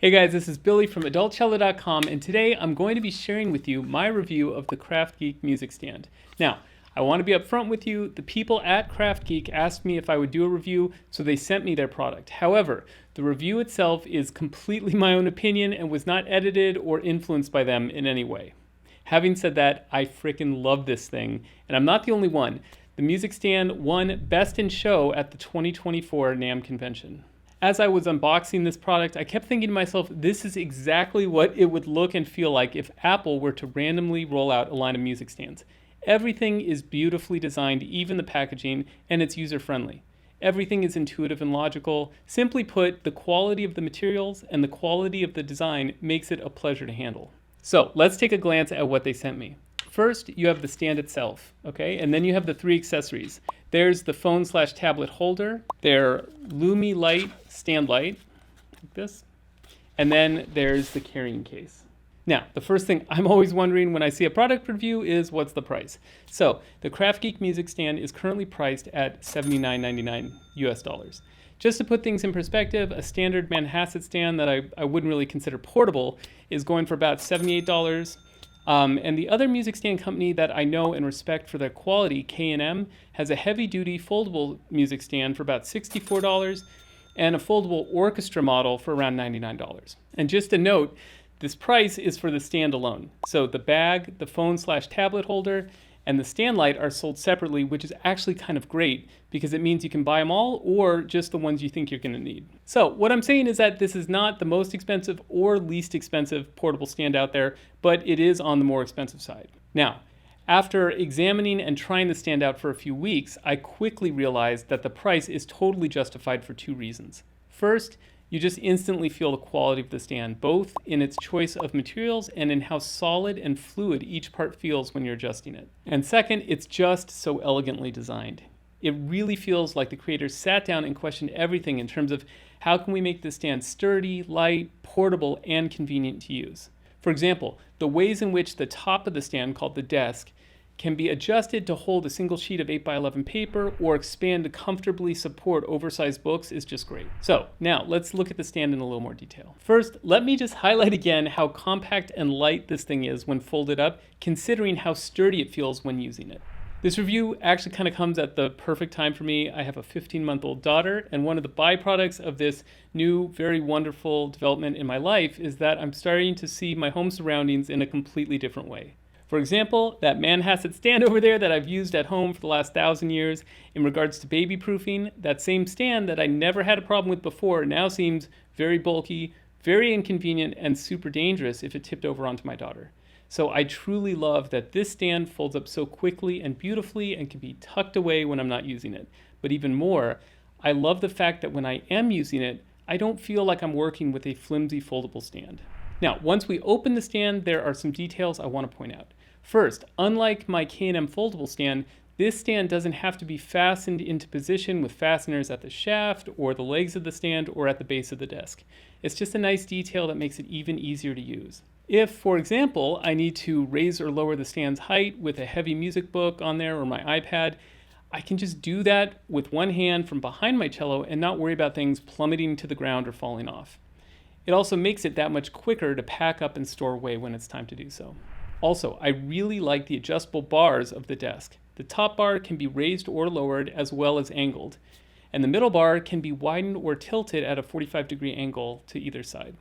Hey guys, this is Billy from AdultCello.com, and today I'm going to be sharing with you my review of the KraftGeek music stand. Now, I want to be upfront with you. The people at KraftGeek asked me if I would do a review, so they sent me their product. However, the review itself is completely my own opinion and was not edited or influenced by them in any way. Having said that, I frickin' love this thing, and I'm not the only one. The music stand won Best in Show at the 2024 NAMM convention. As I was unboxing this product, I kept thinking to myself, this is exactly what it would look and feel like if Apple were to randomly roll out a line of music stands. Everything is beautifully designed, even the packaging, and it's user-friendly. Everything is intuitive and logical. Simply put, the quality of the materials and the quality of the design makes it a pleasure to handle. So let's take a glance at what they sent me. First, you have the stand itself, okay? And then you have the three accessories. There's the phone/tablet holder, their Lumi Light stand light, like this, and then there's the carrying case. Now, the first thing I'm always wondering when I see a product review is what's the price? So, the KraftGeek music stand is currently priced at $79.99 US. Just to put things in perspective, a standard Manhasset stand that I wouldn't really consider portable is going for about $78. And the other music stand company that I know and respect for their quality, K&M, has a heavy-duty foldable music stand for about $64 and a foldable orchestra model for around $99. And just a note, this price is for the stand alone. So the bag, the phone/tablet holder, and the stand light are sold separately, which is actually kind of great because it means you can buy them all or just the ones you think you're going to need. So what I'm saying is that this is not the most expensive or least expensive portable stand out there, but it is on the more expensive side. Now, after examining and trying the stand out for a few weeks, I quickly realized that the price is totally justified for two reasons. First, you just instantly feel the quality of the stand, both in its choice of materials and in how solid and fluid each part feels when you're adjusting it. And second, it's just so elegantly designed. It really feels like the creators sat down and questioned everything in terms of how can we make this stand sturdy, light, portable, and convenient to use. For example, the ways in which the top of the stand, called the desk, can be adjusted to hold a single sheet of 8x11 paper or expand to comfortably support oversized books is just great. So now let's look at the stand in a little more detail. First, let me just highlight again how compact and light this thing is when folded up, considering how sturdy it feels when using it. This review actually kind of comes at the perfect time for me. I have a 15-month-old daughter, and one of the byproducts of this new, very wonderful development in my life is that I'm starting to see my home surroundings in a completely different way. For example, that Manhasset stand over there that I've used at home for the last 1,000 years, in regards to baby proofing, that same stand that I never had a problem with before now seems very bulky, very inconvenient, and super dangerous if it tipped over onto my daughter. So I truly love that this stand folds up so quickly and beautifully and can be tucked away when I'm not using it. But even more, I love the fact that when I am using it, I don't feel like I'm working with a flimsy foldable stand. Now, once we open the stand, there are some details I want to point out. First, unlike my K&M foldable stand, this stand doesn't have to be fastened into position with fasteners at the shaft or the legs of the stand or at the base of the desk. It's just a nice detail that makes it even easier to use. If, for example, I need to raise or lower the stand's height with a heavy music book on there or my iPad, I can just do that with one hand from behind my cello and not worry about things plummeting to the ground or falling off. It also makes it that much quicker to pack up and store away when it's time to do so. Also, I really like the adjustable bars of the desk. The top bar can be raised or lowered as well as angled, and the middle bar can be widened or tilted at a 45-degree angle to either side.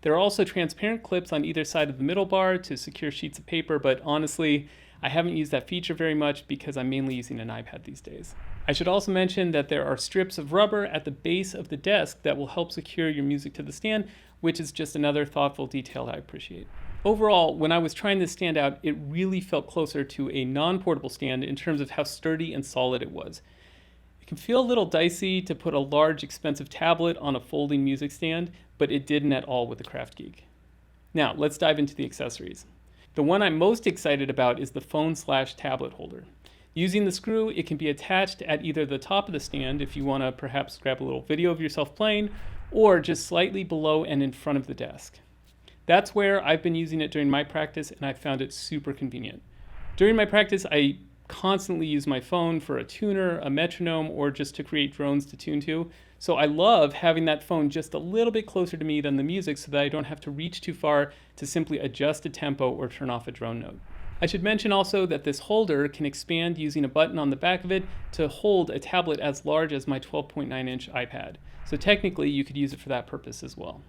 There are also transparent clips on either side of the middle bar to secure sheets of paper, but honestly, I haven't used that feature very much because I'm mainly using an iPad these days. I should also mention that there are strips of rubber at the base of the desk that will help secure your music to the stand, which is just another thoughtful detail I appreciate. Overall, when I was trying this stand out, it really felt closer to a non-portable stand in terms of how sturdy and solid it was. It can feel a little dicey to put a large, expensive tablet on a folding music stand, but it didn't at all with the KraftGeek. Now, let's dive into the accessories. The one I'm most excited about is the phone/tablet holder. Using the screw, it can be attached at either the top of the stand if you want to perhaps grab a little video of yourself playing, or just slightly below and in front of the desk. That's where I've been using it during my practice, and I found it super convenient. During my practice, I constantly use my phone for a tuner, a metronome, or just to create drones to tune to. So I love having that phone just a little bit closer to me than the music so that I don't have to reach too far to simply adjust a tempo or turn off a drone note. I should mention also that this holder can expand using a button on the back of it to hold a tablet as large as my 12.9-inch iPad. So technically you could use it for that purpose as well.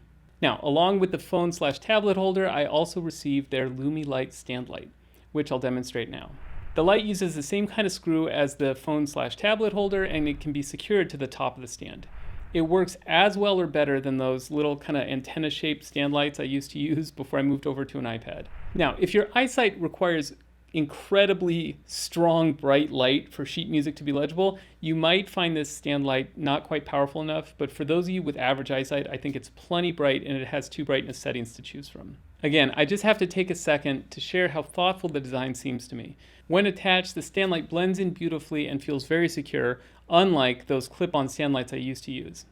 Now, along with the phone/tablet holder, I also received their Lumi Light stand light, which I'll demonstrate now. The light uses the same kind of screw as the phone/tablet holder, and it can be secured to the top of the stand. It works as well or better than those little kind of antenna-shaped stand lights I used to use before I moved over to an iPad. Now, if your eyesight requires incredibly strong, bright light for sheet music to be legible, you might find this stand light not quite powerful enough, but for those of you with average eyesight, I think it's plenty bright and it has 2 brightness settings to choose from. Again, I just have to take a second to share how thoughtful the design seems to me. When attached, the stand light blends in beautifully and feels very secure, unlike those clip-on stand lights I used to use.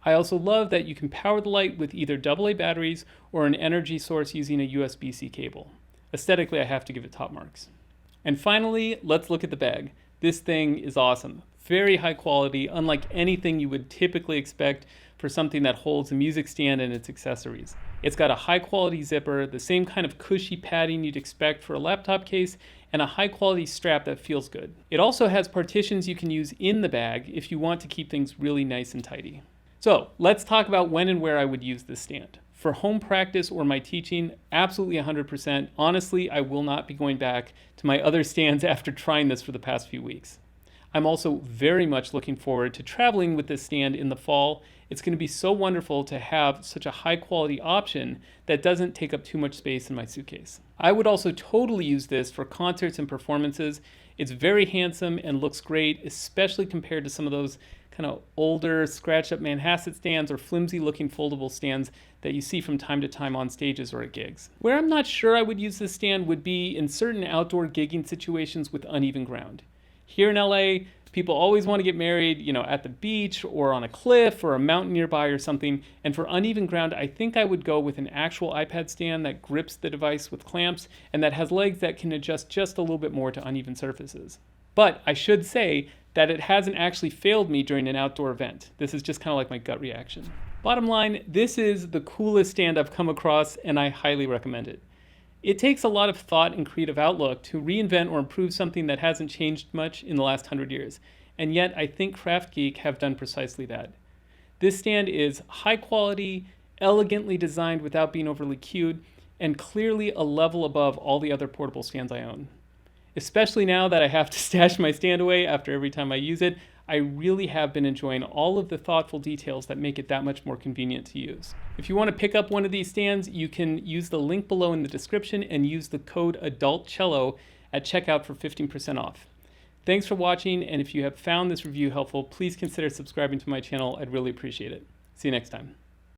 I also love that you can power the light with either AA batteries or an energy source using a USB-C cable. Aesthetically, I have to give it top marks. And finally, let's look at the bag. This thing is awesome. Very high quality, unlike anything you would typically expect for something that holds a music stand and its accessories. It's got a high quality zipper, the same kind of cushy padding you'd expect for a laptop case, and a high quality strap that feels good. It also has partitions you can use in the bag if you want to keep things really nice and tidy. So let's talk about when and where I would use this stand. For home practice or my teaching, absolutely 100%. Honestly, I will not be going back to my other stands after trying this for the past few weeks. I'm also very much looking forward to traveling with this stand in the fall. It's going to be so wonderful to have such a high quality option that doesn't take up too much space in my suitcase. I would also totally use this for concerts and performances. It's very handsome and looks great, especially compared to some of those kind of older scratched up Manhasset stands or flimsy looking foldable stands that you see from time to time on stages or at gigs. Where I'm not sure I would use this stand would be in certain outdoor gigging situations with uneven ground. Here in LA, people always want to get married, at the beach or on a cliff or a mountain nearby or something. And for uneven ground, I think I would go with an actual iPad stand that grips the device with clamps and that has legs that can adjust just a little bit more to uneven surfaces. But I should say that it hasn't actually failed me during an outdoor event. This is just kind of like my gut reaction. Bottom line, this is the coolest stand I've come across and I highly recommend it. It takes a lot of thought and creative outlook to reinvent or improve something that hasn't changed much in the last 100 years. And yet I think KraftGeek have done precisely that. This stand is high quality, elegantly designed without being overly cute, and clearly a level above all the other portable stands I own. Especially now that I have to stash my stand away after every time I use it, I really have been enjoying all of the thoughtful details that make it that much more convenient to use. If you want to pick up one of these stands, you can use the link below in the description and use the code ADULTCELLO at checkout for 15% off. Thanks for watching, and if you have found this review helpful, please consider subscribing to my channel. I'd really appreciate it. See you next time.